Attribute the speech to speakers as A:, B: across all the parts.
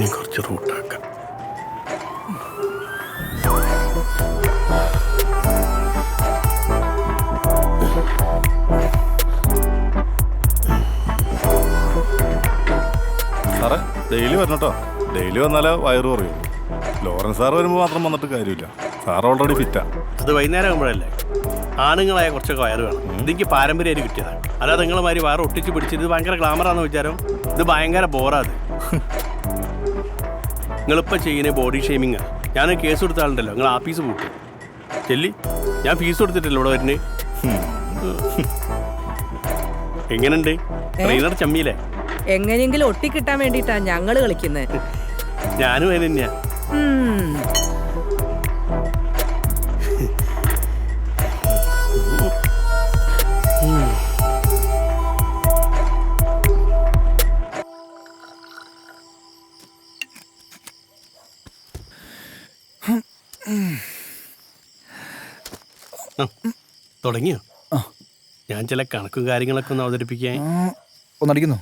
A: ഇനി കുറച്ച് റൂട്ടാക്കാം.
B: സാറേ ഡെയിലി വരണം കേട്ടോ. ഡെയിലി വന്നാലേ വയറ് കുറയും. ലോറൻസ് സാറ് വരുമ്പോൾ മാത്രം വന്നിട്ട് കാര്യമില്ല. സാർ ഓൾറെഡി ഫിറ്റാ.
A: അത് വൈകുന്നേരം ആകുമ്പോഴല്ലേ. ആണുങ്ങളായ കുറച്ചൊക്കെ വയറ് വേണം. ഇതെനിക്ക് പാരമ്പര്യമായിട്ട് കിട്ടിയതാണ്. അല്ലാതെ നിങ്ങളുമാതിരി വയറ് ഒട്ടിച്ച് പിടിച്ചിട്ട് ഇത് ഭയങ്കര ഗ്ലാമറാന്ന് വിചാരം. ഇത് ഭയങ്കര ബോറാത്. നിങ്ങളിപ്പോൾ ചെയ്യുന്ന ബോഡി ഷെയ്മിങ്ങാ. ഞാൻ കേസ് കൊടുത്ത ആളുണ്ടല്ലോ, നിങ്ങൾ ആഫീസ് പൂട്ടും ചെല്ലി. ഞാൻ ഫീസ് കൊടുത്തിട്ടില്ല ഇവിടെ വരുന്നത്. എങ്ങനെയുണ്ട് ട്രെയിനർ ചമ്മിയില്ലേ?
C: എങ്ങനെയെങ്കിലും ഒട്ടിക്കിട്ടാൻ വേണ്ടിട്ടാ ഞങ്ങള് കളിക്കുന്നത്.
A: ഞാനും അതിന് തന്നെയാ. തുടങ്ങിയോ? ഞാൻ ചില കണക്കും കാര്യങ്ങളൊക്കെ ഒന്ന് അവതരിപ്പിക്കാൻ.
D: ഒന്നടിക്കുന്നു.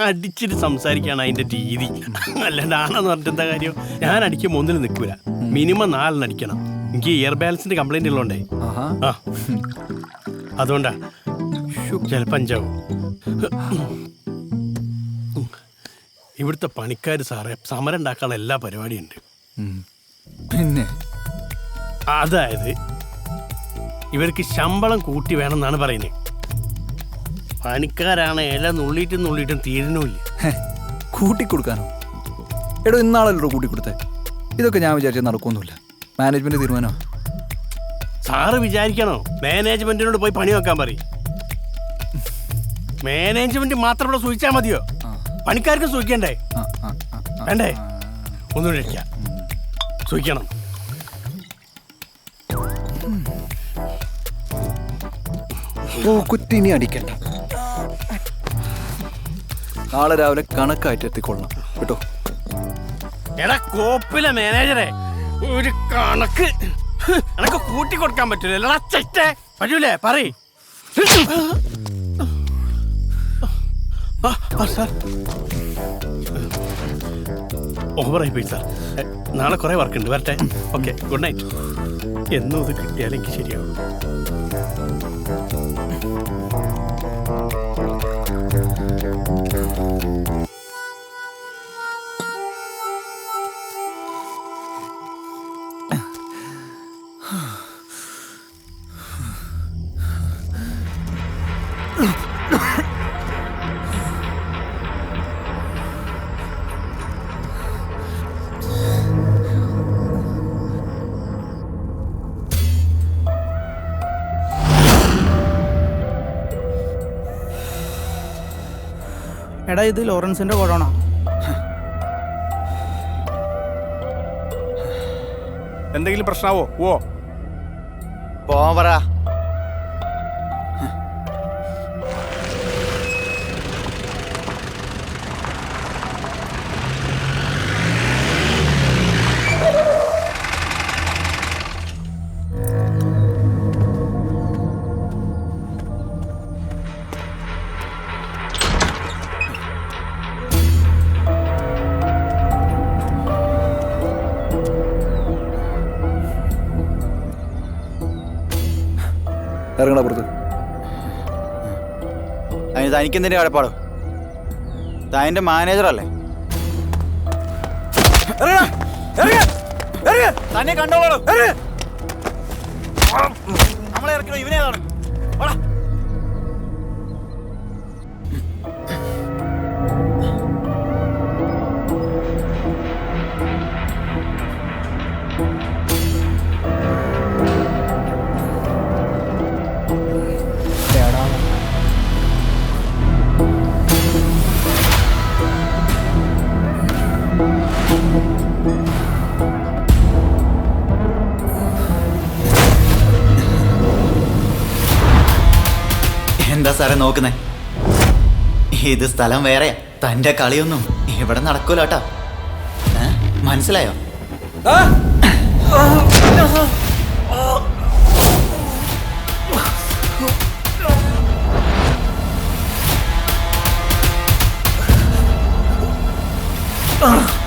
A: അടിച്ചിട്ട് സംസാരിക്കാണ് അതിന്റെ രീതി. അല്ലാണ്ട് ആണെന്ന് പറഞ്ഞിട്ട് എന്താ കാര്യം? ഞാൻ അടിക്കുമ്പോൾ ഒന്നിനും നിൽക്കൂല. മിനിമം 4 അടിക്കണം. എനിക്ക് ഇയർ ബാലൻസിന്റെ കംപ്ലൈന്റ് ഉള്ളതുകൊണ്ടേ. ആ അതുകൊണ്ടാ ചിലപ്പോൾ 5 ആവും. ഇവിടുത്തെ പണിക്കാർ സാറേ സമരം ഉണ്ടാക്കാനുള്ള എല്ലാ പരിപാടിയുണ്ട്.
D: പിന്നെ
A: അതായത് ഇവർക്ക് ശമ്പളം കൂട്ടി വേണമെന്നാണ് പറയുന്നത്. പണിക്കാരാണ് ഇല നുള്ളിയിട്ടും തീരുന്നില്ല.
D: കൂട്ടിക്കൊടുക്കാനോ? എടോ ഇന്നാളല്ലോ കൂട്ടിക്കൊടുത്തേ. ഇതൊക്കെ ഞാൻ വിചാരിച്ച നടക്കൊന്നുമില്ല. മാനേജ്മെന്റ് തീരുമാനോ?
A: സാറ് വിചാരിക്കണോ മാനേജ്മെന്റിനോട് പോയി പണി വെക്കാൻ പറയും? മാനേജ്മെന്റ് മാത്രം ഇവിടെ സൂചിച്ചാൽ മതിയോ? പണിക്കാർക്ക് സൂചിക്കണ്ടേ? വേണ്ടേ? ഒന്നുകൂടി അടിക്കാം. സൂചിക്കണം.
D: ഓ കുറ്റിനി അടിക്കണ്ട. നാളെ രാവിലെ കണക്കായിട്ട് എത്തിക്കൊള്ളണം കേട്ടോ.
A: എടാ കോപ്പിലെ മാനേജറെ, ഒരു കണക്ക് എനക്ക് കൂട്ടി കൊടുക്കാൻ പറ്റൂലേ? പറ്റൂലേ? പറയ്. സാർ ഓവറായി പോയി സാർ. നാളെ കുറെ വർക്ക് ഉണ്ട്. വരട്ടെ. Okay, good night. എന്നും ഇത് കിട്ടിയാലെനിക്ക് ശരിയാവും.
E: എടാ ഇത് ലോറൻസിന്റെ കോടാണോ?
B: എന്തെങ്കിലും പ്രശ്നമാവോ? ഓ
D: പോവാൻ പറ. ഇറങ്ങണ പുറത്ത്.
F: അതിന് തനിക്കെന്തിൻ്റെ കടപ്പാടോ? താൻ്റെ മാനേജറല്ലേ? തന്നെ കണ്ടോളൂ. നമ്മളെ ഇറക്കണോ? ഇവനേതാണ്? എന്താ സാറേ നോക്കുന്നേ? ഇത് സ്ഥലം വേറെയാ. തൻ്റെ കളിയൊന്നും ഇവിടെ നടക്കൂല കേട്ടോ. മനസ്സിലായോ?
D: ആ